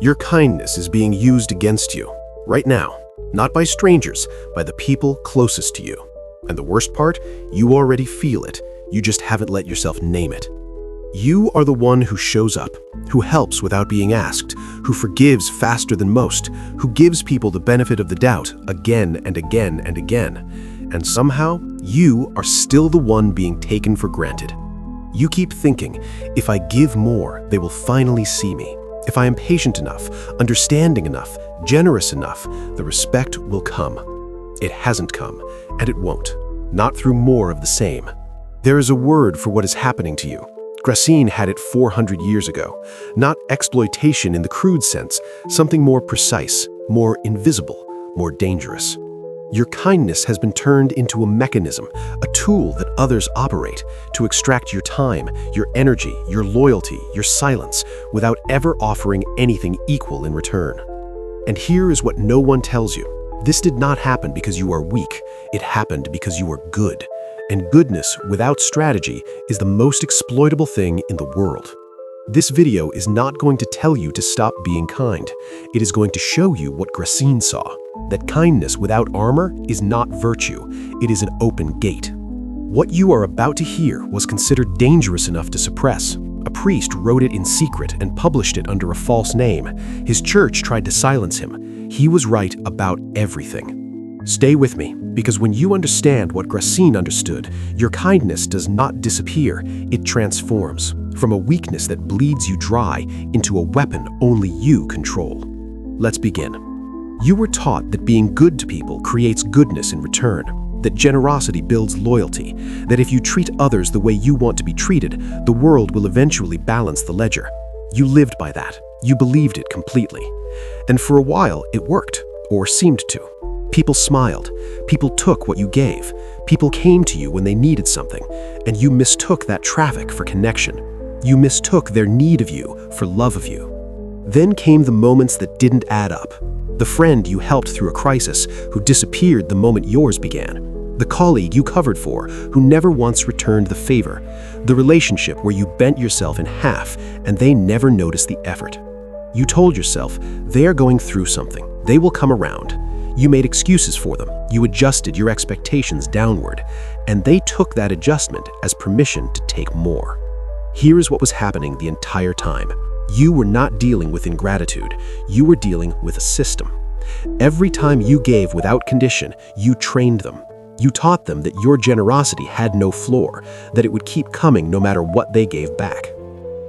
Your kindness is being used against you, right now. Not by strangers, by the people closest to you. And the worst part, you already feel it. You just haven't let yourself name it. You are the one who shows up, who helps without being asked, who forgives faster than most, who gives people the benefit of the doubt again and again and again. And somehow, you are still the one being taken for granted. You keep thinking, if I give more, they will finally see me. If I am patient enough, understanding enough, generous enough, the respect will come. It hasn't come, and it won't. Not through more of the same. There is a word for what is happening to you. Gracián had it 400 years ago. Not exploitation in the crude sense, something more precise, more invisible, more dangerous. Your kindness has been turned into a mechanism, a tool that others operate to extract your time, your energy, your loyalty, your silence, without ever offering anything equal in return. And here is what no one tells you. This did not happen because you are weak. It happened because you are good. And goodness without strategy is the most exploitable thing in the world. This video is not going to tell you to stop being kind. It is going to show you what Gracián saw, that kindness without armor is not virtue. It is an open gate. What you are about to hear was considered dangerous enough to suppress. A priest wrote it in secret and published it under a false name. His church tried to silence him. He was right about everything. Stay with me, because when you understand what Gracián understood, your kindness does not disappear, it transforms. From a weakness that bleeds you dry into a weapon only you control. Let's begin. You were taught that being good to people creates goodness in return, that generosity builds loyalty, that if you treat others the way you want to be treated, the world will eventually balance the ledger. You lived by that. You believed it completely. And for a while, it worked, or seemed to. People smiled. People took what you gave. People came to you when they needed something, and you mistook that traffic for connection. You mistook their need of you for love of you. Then came the moments that didn't add up. The friend you helped through a crisis who disappeared the moment yours began. The colleague you covered for who never once returned the favor. The relationship where you bent yourself in half and they never noticed the effort. You told yourself, they are going through something. They will come around. You made excuses for them. You adjusted your expectations downward, and they took that adjustment as permission to take more. Here is what was happening the entire time. You were not dealing with ingratitude. You were dealing with a system. Every time you gave without condition, you trained them. You taught them that your generosity had no floor, that it would keep coming no matter what they gave back.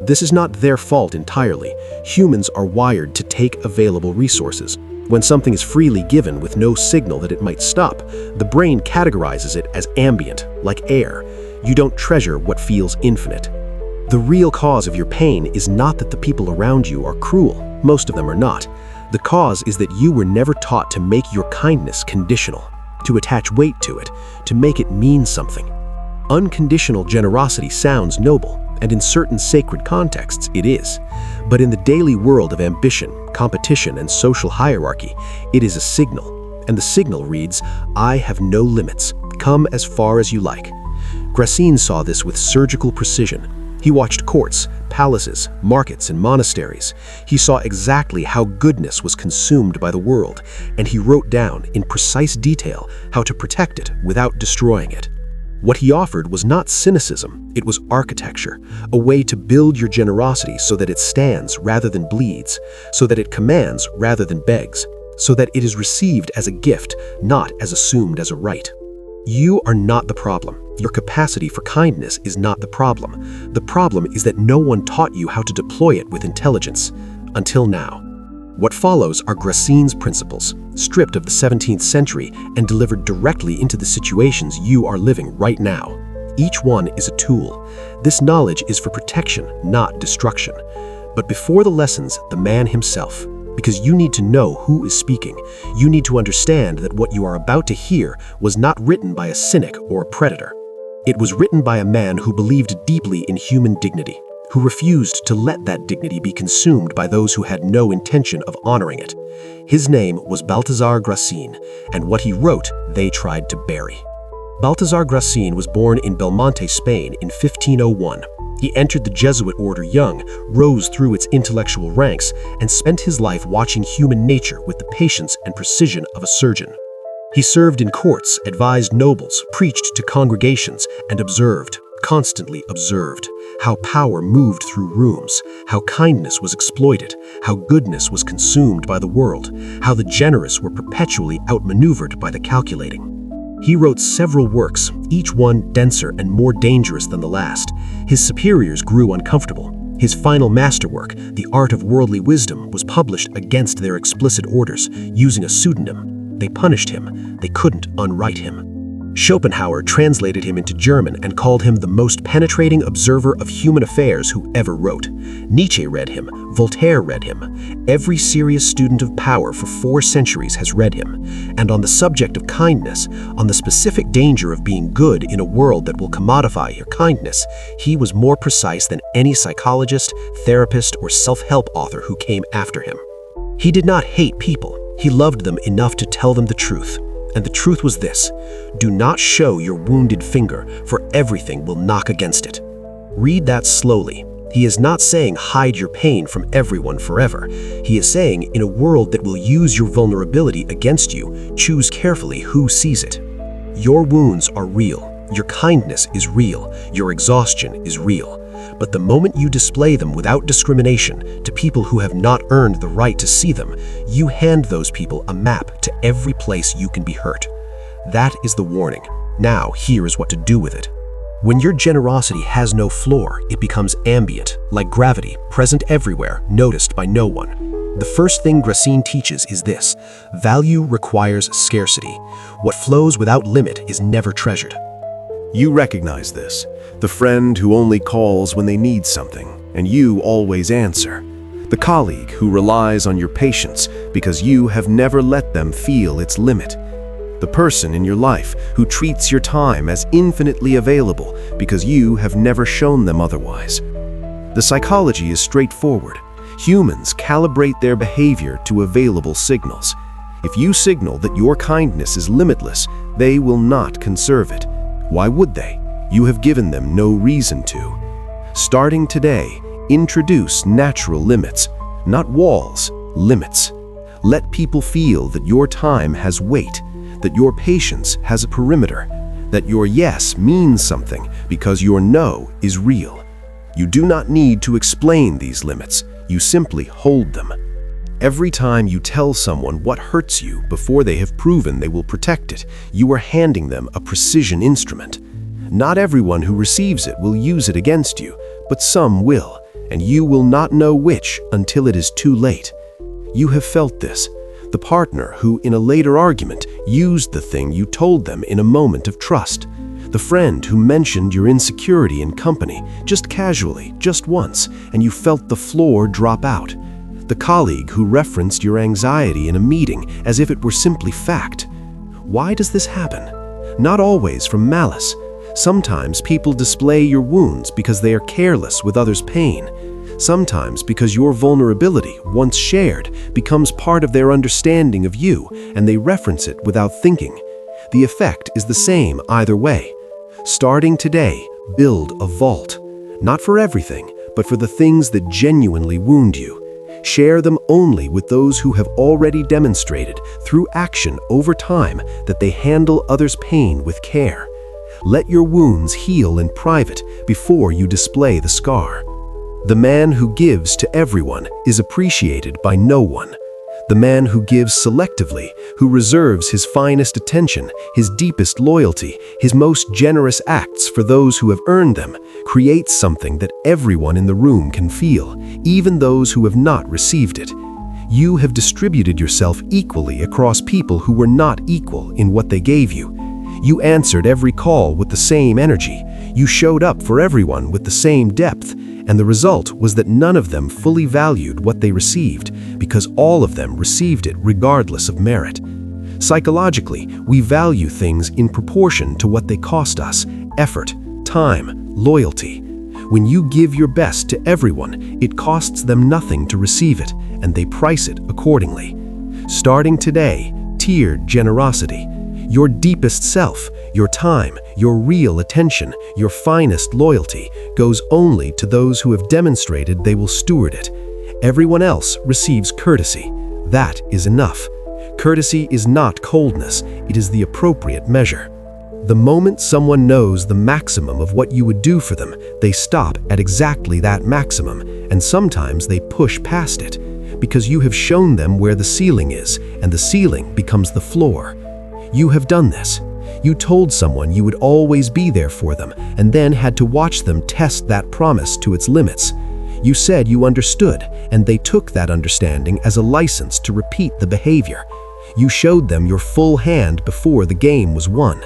This is not their fault entirely. Humans are wired to take available resources. When something is freely given with no signal that it might stop, the brain categorizes it as ambient, like air. You don't treasure what feels infinite. The real cause of your pain is not that the people around you are cruel. Most of them are not. The cause is that you were never taught to make your kindness conditional, to attach weight to it, to make it mean something. Unconditional generosity sounds noble, and in certain sacred contexts it is. But in the daily world of ambition, competition, and social hierarchy, it is a signal. And the signal reads, I have no limits. Come as far as you like. Gracián saw this with surgical precision. He watched courts, palaces, markets, and monasteries. He saw exactly how goodness was consumed by the world, and he wrote down in precise detail how to protect it without destroying it. What he offered was not cynicism, it was architecture, a way to build your generosity so that it stands rather than bleeds, so that it commands rather than begs, so that it is received as a gift, not as assumed as a right. You are not the problem. Your capacity for kindness is not the problem. The problem is that no one taught you how to deploy it with intelligence, until now. What follows are Gracián's principles, stripped of the 17th century and delivered directly into the situations you are living right now. Each one is a tool. This knowledge is for protection, not destruction. But before the lessons, the man himself. Because you need to know who is speaking. You need to understand that what you are about to hear was not written by a cynic or a predator. It was written by a man who believed deeply in human dignity, who refused to let that dignity be consumed by those who had no intention of honoring it. His name was Baltasar Gracián, and what he wrote, they tried to bury. Baltasar Gracián was born in Belmonte, Spain in 1501. He entered the Jesuit order young, rose through its intellectual ranks, and spent his life watching human nature with the patience and precision of a surgeon. He served in courts, advised nobles, preached to congregations, and observed, constantly observed, how power moved through rooms, how kindness was exploited, how goodness was consumed by the world, how the generous were perpetually outmaneuvered by the calculating. He wrote several works, each one denser and more dangerous than the last. His superiors grew uncomfortable. His final masterwork, The Art of Worldly Wisdom, was published against their explicit orders, using a pseudonym. They punished him. They couldn't unwrite him. Schopenhauer translated him into German and called him the most penetrating observer of human affairs who ever wrote. Nietzsche read him. Voltaire read him. Every serious student of power for 4 centuries has read him. And on the subject of kindness, on the specific danger of being good in a world that will commodify your kindness, he was more precise than any psychologist, therapist, or self-help author who came after him. He did not hate people. He loved them enough to tell them the truth. And the truth was this: do not show your wounded finger, for everything will knock against it. Read that slowly. He is not saying hide your pain from everyone forever. He is saying, in a world that will use your vulnerability against you, choose carefully who sees it. Your wounds are real. Your kindness is real. Your exhaustion is real. But the moment you display them without discrimination to people who have not earned the right to see them, you hand those people a map to every place you can be hurt. That is the warning. Now, here is what to do with it. When your generosity has no floor, it becomes ambient, like gravity, present everywhere, noticed by no one. The first thing Gracián teaches is this: value requires scarcity. What flows without limit is never treasured. You recognize this, the friend who only calls when they need something, and you always answer. The colleague who relies on your patience because you have never let them feel its limit. The person in your life who treats your time as infinitely available because you have never shown them otherwise. The psychology is straightforward. Humans calibrate their behavior to available signals. If you signal that your kindness is limitless, they will not conserve it. Why would they? You have given them no reason to. Starting today, introduce natural limits, not walls, limits. Let people feel that your time has weight, that your patience has a perimeter, that your yes means something because your no is real. You do not need to explain these limits, you simply hold them. Every time you tell someone what hurts you before they have proven they will protect it, you are handing them a precision instrument. Not everyone who receives it will use it against you, but some will, and you will not know which until it is too late. You have felt this. The partner who, in a later argument, used the thing you told them in a moment of trust. The friend who mentioned your insecurity in company, just casually, just once, and you felt the floor drop out. The colleague who referenced your anxiety in a meeting as if it were simply fact. Why does this happen? Not always from malice. Sometimes people display your wounds because they are careless with others' pain. Sometimes because your vulnerability, once shared, becomes part of their understanding of you, and they reference it without thinking. The effect is the same either way. Starting today, build a vault. Not for everything, but for the things that genuinely wound you. Share them only with those who have already demonstrated, through action over time, that they handle others' pain with care. Let your wounds heal in private before you display the scar. The man who gives to everyone is appreciated by no one. The man who gives selectively, who reserves his finest attention, his deepest loyalty, his most generous acts for those who have earned them, creates something that everyone in the room can feel, even those who have not received it. You have distributed yourself equally across people who were not equal in what they gave you. You answered every call with the same energy. You showed up for everyone with the same depth, and the result was that none of them fully valued what they received, because all of them received it regardless of merit. Psychologically, we value things in proportion to what they cost us: effort, time, loyalty. When you give your best to everyone, it costs them nothing to receive it, and they price it accordingly. Starting today, tiered generosity. Your deepest self, Your time, your real attention, your finest loyalty goes only to those who have demonstrated they will steward it. Everyone else receives courtesy. That is enough. Courtesy is not coldness, it is the appropriate measure. The moment someone knows the maximum of what you would do for them, they stop at exactly that maximum, and sometimes they push past it, because you have shown them where the ceiling is, and the ceiling becomes the floor. You have done this. You told someone you would always be there for them, and then had to watch them test that promise to its limits. You said you understood, and they took that understanding as a license to repeat the behavior. You showed them your full hand before the game was won.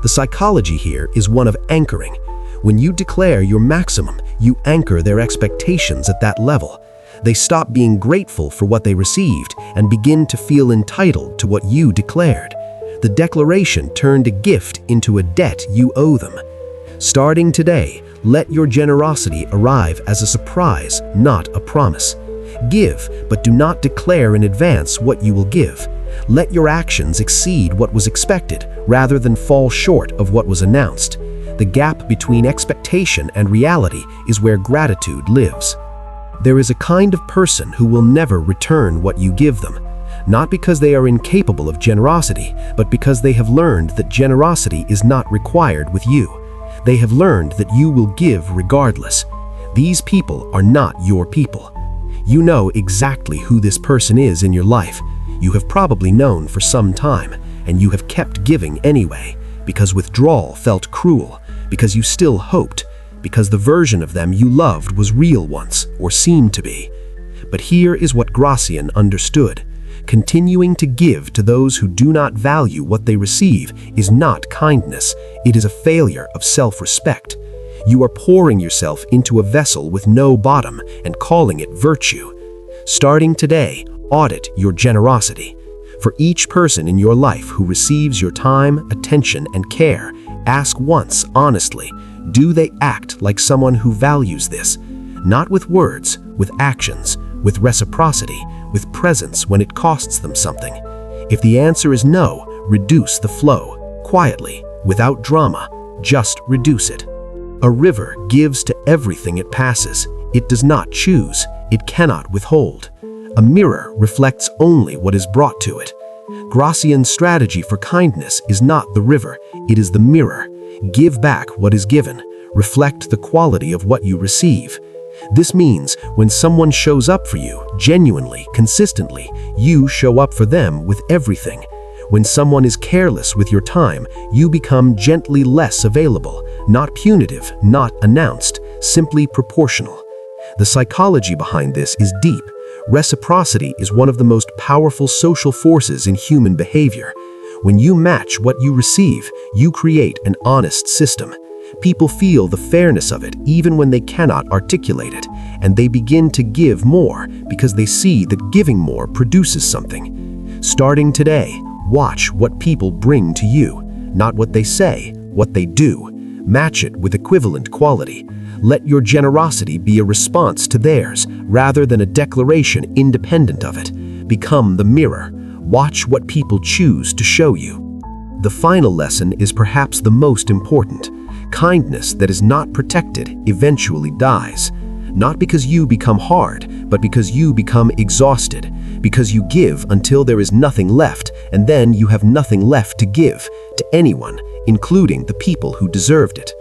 The psychology here is one of anchoring. When you declare your maximum, you anchor their expectations at that level. They stop being grateful for what they received and begin to feel entitled to what you declared. The declaration turned a gift into a debt you owe them. Starting today, let your generosity arrive as a surprise, not a promise. Give, but do not declare in advance what you will give. Let your actions exceed what was expected, rather than fall short of what was announced. The gap between expectation and reality is where gratitude lives. There is a kind of person who will never return what you give them, not because they are incapable of generosity, but because they have learned that generosity is not required with you. They have learned that you will give regardless. These people are not your people. You know exactly who this person is in your life. You have probably known for some time, and you have kept giving anyway, because withdrawal felt cruel, because you still hoped, because the version of them you loved was real once, or seemed to be. But here is what Gracián understood. Continuing to give to those who do not value what they receive is not kindness, it is a failure of self-respect. You are pouring yourself into a vessel with no bottom and calling it virtue. Starting today, audit your generosity. For each person in your life who receives your time, attention, and care, ask once honestly, do they act like someone who values this? Not with words, with actions, with reciprocity, with presence when it costs them something. If the answer is no, reduce the flow, quietly, without drama, just reduce it. A river gives to everything it passes. It does not choose, it cannot withhold. A mirror reflects only what is brought to it. Gracián's strategy for kindness is not the river, it is the mirror. Give back what is given. Reflect the quality of what you receive. This means when someone shows up for you, genuinely, consistently, you show up for them with everything. When someone is careless with your time, you become gently less available, not punitive, not announced, simply proportional. The psychology behind this is deep. Reciprocity is one of the most powerful social forces in human behavior. When you match what you receive, you create an honest system. People feel the fairness of it even when they cannot articulate it, and they begin to give more because they see that giving more produces something. Starting today, watch what people bring to you, not what they say, what they do. Match it with equivalent quality. Let your generosity be a response to theirs, rather than a declaration independent of it. Become the mirror. Watch what people choose to show you. The final lesson is perhaps the most important. Kindness that is not protected eventually dies. Not because you become hard, but because you become exhausted. Because you give until there is nothing left, and then you have nothing left to give to anyone, including the people who deserved it.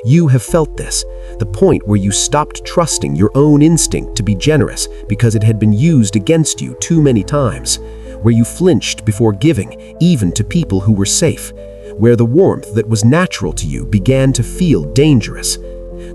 You have felt this, the point where you stopped trusting your own instinct to be generous because it had been used against you too many times, where you flinched before giving, even to people who were safe, where the warmth that was natural to you began to feel dangerous.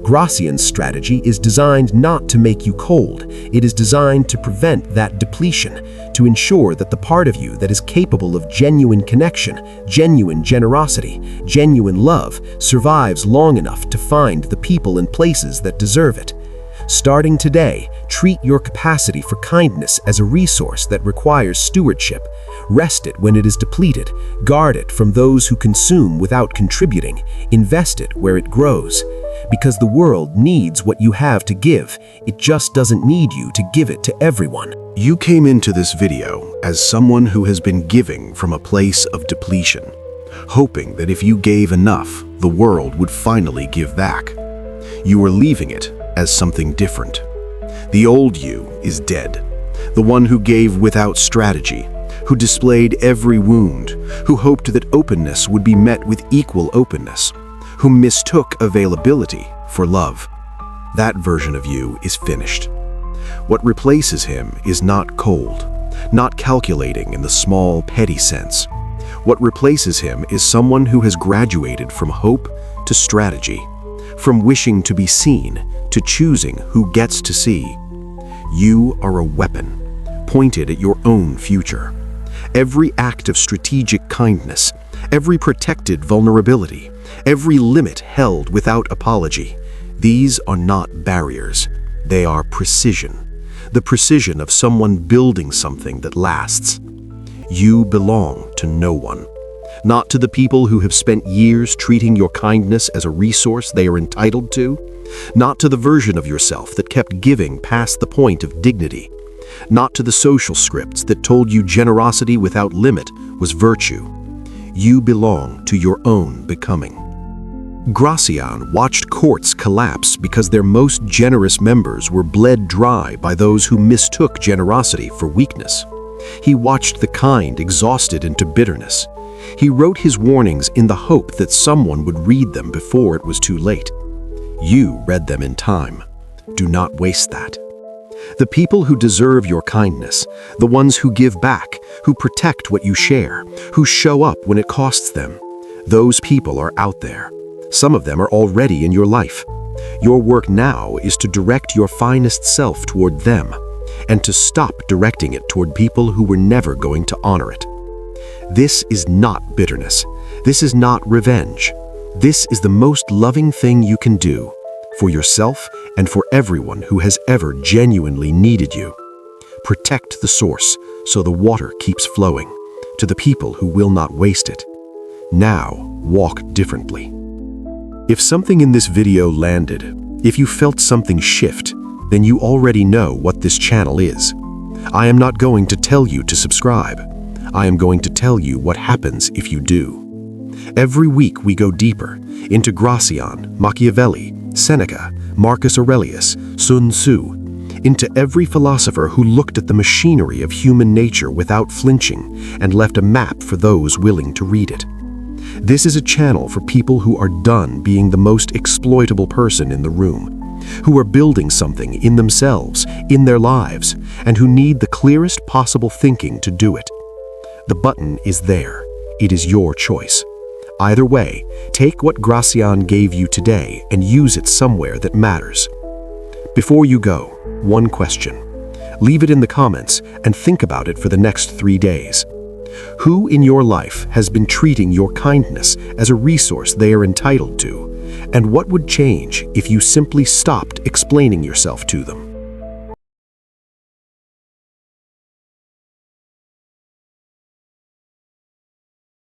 Gracián's strategy is designed not to make you cold, it is designed to prevent that depletion, to ensure that the part of you that is capable of genuine connection, genuine generosity, genuine love, survives long enough to find the people and places that deserve it. Starting today, treat your capacity for kindness as a resource that requires stewardship. Rest it when it is depleted, guard it from those who consume without contributing, invest it where it grows. Because the world needs what you have to give, it just doesn't need you to give it to everyone. You came into this video as someone who has been giving from a place of depletion. hoping that if you gave enough, the world would finally give back. You were leaving it as something different. The old you is dead, the one who gave without strategy, who displayed every wound, who hoped that openness would be met with equal openness, who mistook availability for love. That version of you is finished. What replaces him is not cold, not calculating in the small, petty sense. What replaces him is someone who has graduated from hope to strategy, from wishing to be seen to choosing who gets to see. You are a weapon, pointed at your own future. Every act of strategic kindness, every protected vulnerability, every limit held without apology, these are not barriers. They are precision. The precision of someone building something that lasts. You belong to no one. Not to the people who have spent years treating your kindness as a resource they are entitled to. Not to the version of yourself that kept giving past the point of dignity. Not to the social scripts that told you generosity without limit was virtue. You belong to your own becoming. Gracián watched courts collapse because their most generous members were bled dry by those who mistook generosity for weakness. He watched the kind exhausted into bitterness. He wrote his warnings in the hope that someone would read them before it was too late. You read them in time. Do not waste that. The people who deserve your kindness, the ones who give back, who protect what you share, who show up when it costs them, those people are out there. Some of them are already in your life. Your work now is to direct your finest self toward them, and to stop directing it toward people who were never going to honor it. This is not bitterness. This is not revenge. This is the most loving thing you can do for yourself and for everyone who has ever genuinely needed you. Protect the source so the water keeps flowing to the people who will not waste it. Now, walk differently. If something in this video landed, if you felt something shift, then you already know what this channel is. I am not going to tell you to subscribe. I am going to tell you what happens if you do. Every week we go deeper into Gracián, Machiavelli, Seneca, Marcus Aurelius, Sun Tzu, into every philosopher who looked at the machinery of human nature without flinching and left a map for those willing to read it. This is a channel for people who are done being the most exploitable person in the room, who are building something in themselves, in their lives, and who need the clearest possible thinking to do it. The button is there. It is your choice. Either way, take what Gracián gave you today and use it somewhere that matters. Before you go, one question. Leave it in the comments and think about it for the next 3 days. Who in your life has been treating your kindness as a resource they are entitled to? And what would change if you simply stopped explaining yourself to them?